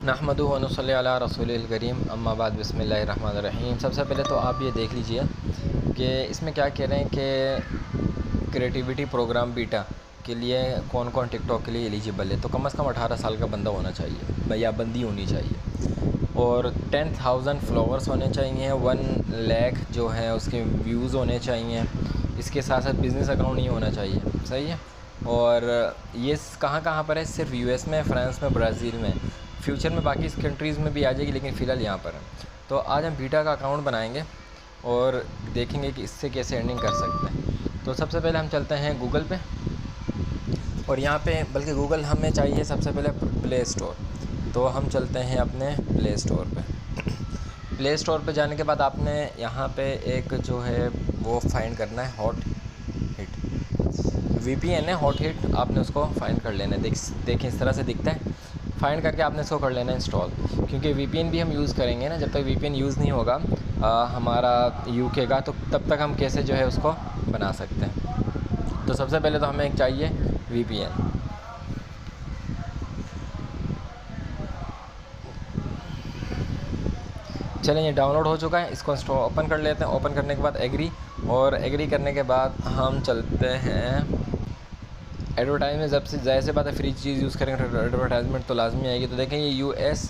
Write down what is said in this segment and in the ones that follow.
नहमदुहु व नसल्ली अला रसूलिल करीम अम्मा बाद बिस्मिल्लाहिर रहमानिर रहीम। सबसे पहले तो आप ये देख लीजिए कि इसमें क्या कह रहे हैं कि क्रिएटिविटी प्रोग्राम बीटा के लिए कौन कौन टिकटॉक के लिए एलिजिबल है। तो कम से कम 18 साल का बंदा होना चाहिए या बंदी होनी चाहिए और 10,000 फॉलोअर्स होने चाहिए, 1 लाख जो है उसके व्यूज़ होने चाहिए। इसके साथ साथ बिज़नेस अकाउंट नहीं होना चाहिए, सही है। और ये कहाँ कहाँ पर है? सिर्फ यूएस में, फ्रांस में, ब्राज़ील में। फ्यूचर में बाकी कंट्रीज़ में भी आ जाएगी, लेकिन फ़िलहाल यहाँ पर है। तो आज हम बीटा का अकाउंट बनाएंगे और देखेंगे कि इससे कैसे अर्निंग कर सकते हैं। तो सबसे पहले हम चलते हैं गूगल पे, और यहाँ पे बल्कि गूगल हमें चाहिए सबसे पहले प्ले स्टोर। तो हम चलते हैं अपने प्ले स्टोर पे। प्ले स्टोर पे जाने के बाद आपने यहाँ पे एक जो है वो फाइंड करना है हॉट हिट। वीपीएन है हॉट हिट, आपने उसको फाइंड कर लेना है। देखें इस तरह से दिखता है। फाइंड करके आपने इसको कर लेना है इंस्टॉल, क्योंकि वीपीएन भी हम यूज़ करेंगे ना। जब तक वीपीएन यूज़ नहीं होगा हमारा यूके का, तो तब तक हम कैसे जो है उसको बना सकते हैं। तो सबसे पहले तो हमें एक चाहिए वीपीएन। चलें, ये डाउनलोड हो चुका है, इसको ओपन कर लेते हैं। ओपन करने के बाद एग्री, और एग्री करने के बाद हम चलते हैं एडवर्टाइजमेंट। जब से ज़ाहिर सी बात है फ्री चीज़ यूज़ करेंगे तो एडवर्टाइजमेंट तो लाजमी आएगी। तो देखें ये यूएस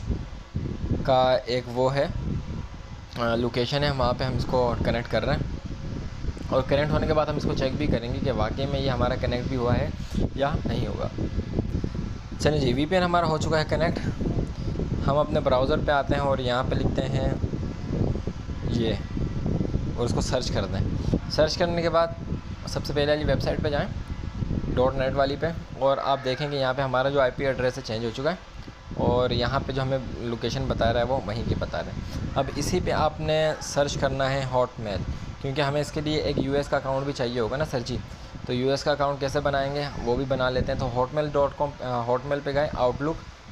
का एक वो है लोकेशन है, वहाँ पे हम इसको कनेक्ट कर रहे हैं। और कनेक्ट होने के बाद हम इसको चेक भी करेंगे कि वाकई में ये हमारा कनेक्ट भी हुआ है या नहीं होगा। चलिए जी, वीपीएन हमारा हो चुका है कनेक्ट। हम अपने ब्राउज़र पे आते हैं और यहाँ पे लिखते हैं ये, और इसको सर्च कर दें। सर्च करने के बाद सबसे पहले वाली वेबसाइट पे जाएं, .net वाली पे, और आप देखेंगे यहाँ पे हमारा जो आईपी एड्रेस है चेंज हो चुका है, और यहाँ पे जो हमें लोकेशन बता रहा है वो वहीं की बता रहे हैं। अब इसी पे आपने सर्च करना है हॉटमेल, क्योंकि हमें इसके लिए एक यूएस का अकाउंट भी चाहिए होगा ना सर जी। तो यूएस का अकाउंट कैसे बनाएंगे वो भी बना लेते हैं। तो hotmail.com हॉटमेल पे गए,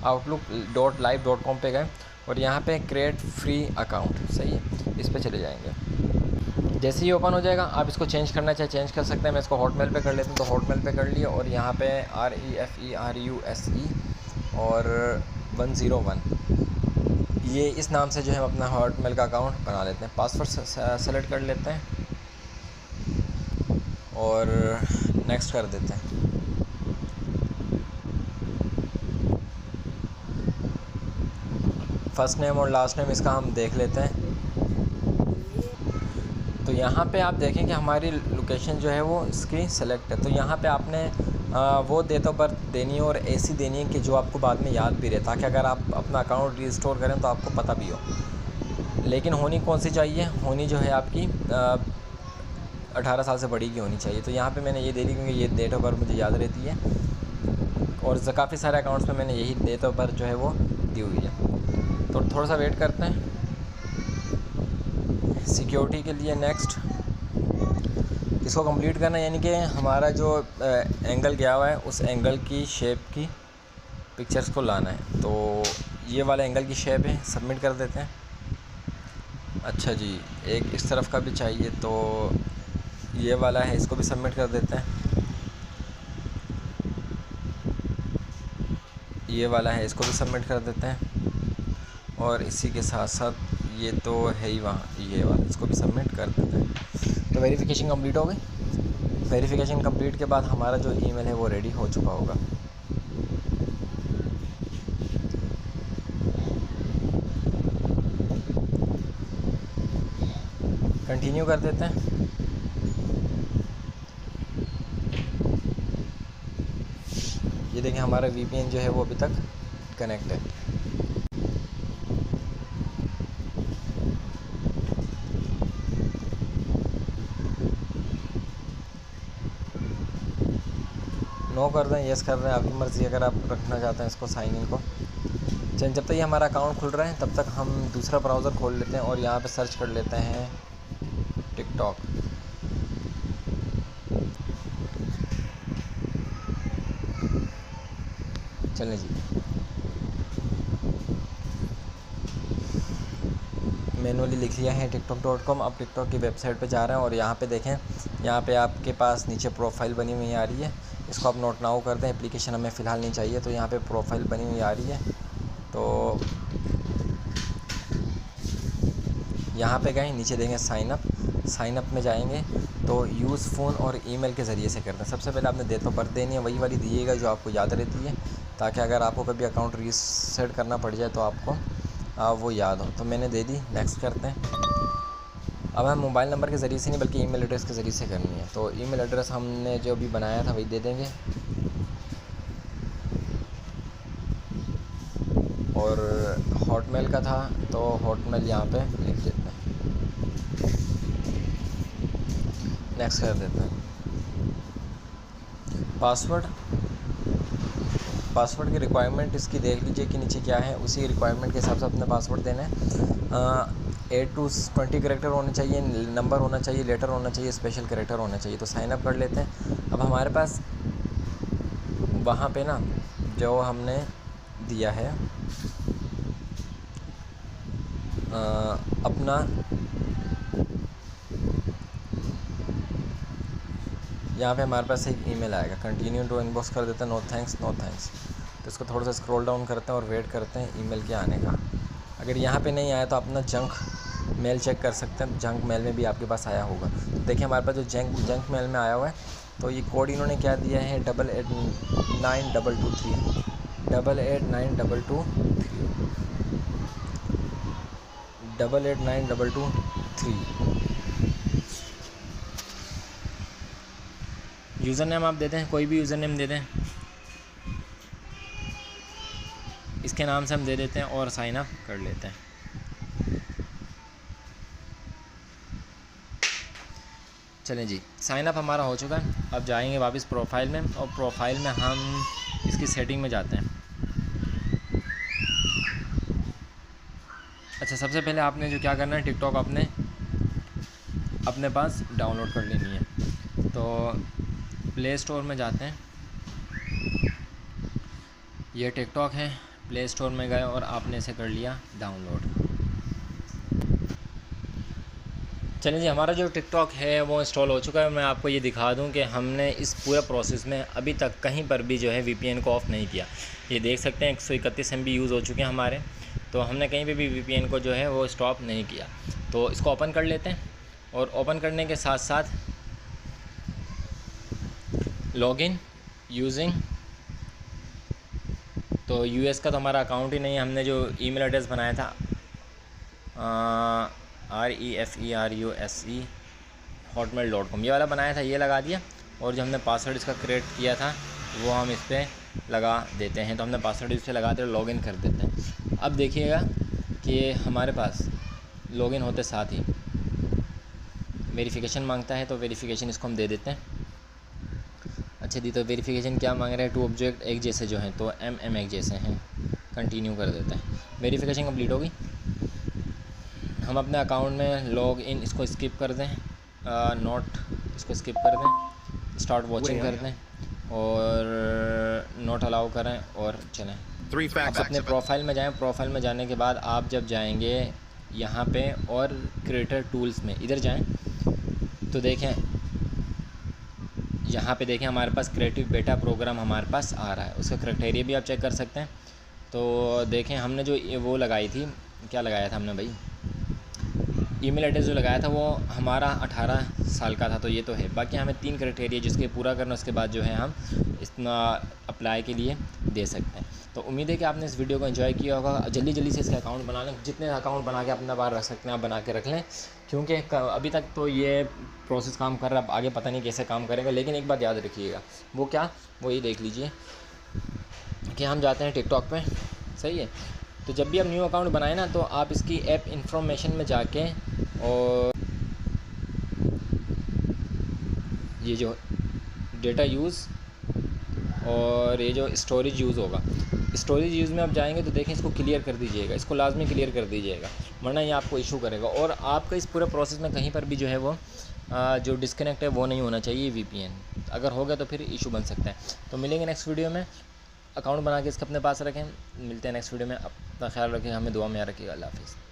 outlook.live.com पे गए, और यहाँ पे क्रिएट फ्री अकाउंट, सही है, इस पर चले जाएंगे। जैसे ही ओपन हो जाएगा आप इसको चेंज करना चाहे चेंज कर सकते हैं। मैं इसको हॉटमेल पे कर लेता हूँ। तो हॉटमेल पे कर लिया, और यहाँ पे REFERUSE और 101, ये इस नाम से जो है हम अपना हॉटमेल का अकाउंट बना लेते हैं। पासवर्ड सेलेक्ट कर लेते हैं और नेक्स्ट कर देते हैं। फर्स्ट नेम और लास्ट नेम इसका हम देख लेते हैं। तो यहाँ पे आप देखें कि हमारी लोकेशन जो है वो इसकी सेलेक्ट है। तो यहाँ पे आपने वो डेट ऑफ बर्थ देनी है और ऐसी देनी है कि जो आपको बाद में याद भी रहे, ताकि अगर आप अपना अकाउंट रिस्टोर करें तो आपको पता भी हो। लेकिन होनी कौन सी चाहिए? होनी जो है आपकी 18 साल से बड़ी की होनी चाहिए। तो यहाँ पे मैंने ये दे दी, क्योंकि ये डेट ऑफ बर्थ मुझे याद रहती है, और काफ़ी सारे अकाउंट्स में मैंने यही डेट ऑफ बर्थ जो है वो दी हुई है। तो थोड़ा सा वेट करते हैं सिक्योरिटी के लिए। नेक्स्ट इसको कंप्लीट करना है, यानी कि हमारा जो एंगल गया हुआ है उस एंगल की शेप की पिक्चर्स को लाना है। तो ये वाला एंगल की शेप है, सबमिट कर देते हैं। अच्छा जी, एक इस तरफ का भी चाहिए, तो ये वाला है, इसको भी सबमिट कर देते हैं। ये वाला है, इसको भी सबमिट कर देते हैं। और इसी के साथ साथ ये तो है ही वहाँ, ये वाला, इसको भी सबमिट कर देते हैं। तो वेरिफिकेशन कंप्लीट हो गई। वेरिफिकेशन कंप्लीट के बाद हमारा जो ईमेल है वो रेडी हो चुका होगा। कंटिन्यू कर देते हैं। ये देखें हमारा वीपीएन जो है वो अभी तक कनेक्ट है। नो कर दें, यस कर दें, आपकी मर्ज़ी। अगर आप रखना चाहते हैं इसको साइन इन को। चलिए, जब तक ये हमारा अकाउंट खुल रहा है तब तक हम दूसरा ब्राउज़र खोल लेते हैं और यहाँ पे सर्च कर लेते हैं टिकटॉक। चलें जी, मैनुअली लिख लिया है tiktok.com। अब टिकटॉक की वेबसाइट पे जा रहे हैं और यहाँ पे देखें, यहाँ पे आपके पास नीचे प्रोफाइल बनी हुई आ रही है। इसको आप नोट नाउ कर दें, एप्लीकेशन हमें फ़िलहाल नहीं चाहिए। तो यहाँ पे प्रोफाइल बनी हुई आ रही है, तो यहाँ पे गए, नीचे देंगे साइन अप में जाएंगे तो यूज़ फ़ोन और ईमेल के ज़रिए से करना है। सबसे पहले आपने डेट ऑफ बर्थ देनी है, वही वाली दीजिएगा जो आपको याद रहती है, ताकि अगर आपको कभी अकाउंट रीसेट करना पड़ जाए तो आपको वो याद हो। तो मैंने दे दी, नेक्स्ट करते हैं। अब हम मोबाइल नंबर के ज़रिए से नहीं बल्कि ईमेल एड्रेस के ज़रिए से करनी है। तो ईमेल एड्रेस हमने जो अभी बनाया था वही दे देंगे, और हॉटमेल का था तो हॉटमेल यहाँ पे लिख देते हैं, नेक्स्ट कर देते हैं। पासवर्ड की रिक्वायरमेंट इसकी देख लीजिए कि नीचे क्या है, उसी रिक्वायरमेंट के हिसाब से अपने पासवर्ड देना है। 8 to 20 कैरेक्टर होने चाहिए, नंबर होना चाहिए, लेटर होना चाहिए, स्पेशल कैरेक्टर होना चाहिए। तो साइन अप कर लेते हैं। अब हमारे पास वहाँ पे ना जो हमने दिया है अपना, यहाँ पे हमारे पास एक ईमेल आएगा, कंटिन्यू टू इनबॉक्स कर देते हैं, नो थैंक्स। तो इसको थोड़ा सा स्क्रॉल डाउन करते हैं और वेट करते हैं ईमेल के आने का। अगर यहाँ पे नहीं आया तो अपना जंक मेल चेक कर सकते हैं, जंक मेल में भी आपके पास आया होगा। तो देखिए हमारे पास जो जंक मेल में आया हुआ है, तो ये कोड इन्होंने क्या दिया है, 889223 889223। यूज़र नेम आप देते हैं, कोई भी यूज़र नेम दे दें, इसके नाम से हम दे देते हैं और साइन अप कर लेते हैं। चलें जी, साइन अप हमारा हो चुका है। अब जाएंगे वापस प्रोफाइल में, और प्रोफाइल में हम इसकी सेटिंग में जाते हैं। अच्छा, सबसे पहले आपने जो क्या करना है, टिकटॉक आपने अपने पास डाउनलोड कर लेनी है। तो प्ले स्टोर में जाते हैं, ये टिकटॉक है, प्ले स्टोर में गए और आपने इसे कर लिया डाउनलोड। चलिए जी, हमारा जो टिकटॉक है वो इंस्टॉल हो चुका है। मैं आपको ये दिखा दूं कि हमने इस पूरे प्रोसेस में अभी तक कहीं पर भी जो है वीपीएन को ऑफ़ नहीं किया। ये देख सकते हैं 131 MB यूज़ हो चुके हैं हमारे, तो हमने कहीं पे भी वीपीएन को जो है वो स्टॉप नहीं किया। तो इसको ओपन कर लेते हैं, और ओपन करने के साथ साथ लॉगिन यूजिंग, तो यूएस का तो हमारा अकाउंट ही नहीं है। हमने जो ईमेल एड्रेस बनाया था referuse@hotmail.com, ये वाला बनाया था, ये लगा दिया। और जो हमने पासवर्ड इसका क्रिएट किया था वो हम इस पर लगा देते हैं। तो हमने पासवर्ड इस पर लगा दिया, लॉगिन कर देते हैं। अब देखिएगा कि हमारे पास लॉगिन होते साथ ही वेरिफिकेशन मांगता है, तो वेरिफिकेशन इसको हम दे देते हैं। अच्छा दी, तो वेरिफिकेशन क्या मांग रहे हैं, 2 ऑब्जेक्ट एक जैसे जो हैं, तो MM एक जैसे हैं, कंटिन्यू कर देते हैं। वेरिफिकेशन कंप्लीट होगी। हम अपने अकाउंट में लॉग इन इसको स्किप कर दें, नोट इसको स्किप कर दें, स्टार्ट वॉचिंग कर दें और नोट अलाउ करें और चलें। अब अपने प्रोफाइल में जाएं। प्रोफाइल में जाने के बाद आप जब जाएंगे यहाँ पे और क्रिएटर टूल्स में इधर जाएं, तो देखें यहाँ पे देखें हमारे पास क्रिएटिव बेटा प्रोग्राम हमारे पास आ रहा है। उसका क्राइटेरिया भी आप चेक कर सकते हैं। तो देखें हमने जो वो लगाई थी, क्या लगाया था हमने भाई, ईमेल एड्रेस जो लगाया था वो हमारा 18 साल का था, तो ये तो है। बाकी हमें 3 क्राइटेरिया जिसके पूरा करना, उसके बाद जो है हम इतना अप्लाई के लिए दे सकते हैं। तो उम्मीद है कि आपने इस वीडियो को एंजॉय किया होगा। जल्दी से इसका अकाउंट बना लें, जितने अकाउंट बना के अपना बार रख सकते हैं आप बना के रख लें, क्योंकि अभी तक तो ये प्रोसेस काम कर रहा है, आगे पता नहीं कैसे काम करेगा। लेकिन एक बात याद रखिएगा, वो क्या, वो ये देख लीजिए कि हम जाते हैं टिकटॉक पे, सही है। तो जब भी आप न्यू अकाउंट बनाएं ना, तो आप इसकी ऐप इंफॉर्मेशन में जाके और ये जो डेटा यूज़ और ये जो स्टोरेज यूज़ होगा, स्टोरेज यूज़ में आप जाएंगे तो देखें इसको क्लियर कर दीजिएगा, इसको लाजमी क्लियर कर दीजिएगा, वरना ये आपको इशू करेगा। और आपका इस पूरे प्रोसेस में कहीं पर भी जो है वो जो डिस्कनेक्ट है वो नहीं होना चाहिए वीपीएन। अगर हो गया तो फिर इशू बन सकता है। तो मिलेंगे नेक्स्ट वीडियो में। अकाउंट बना के इसका अपने पास रखें। मिलते हैं नेक्स्ट वीडियो में। अपना ख्याल रखें, हमें दुआ में याद रखिएगा। अल्लाह हाफ़िज़।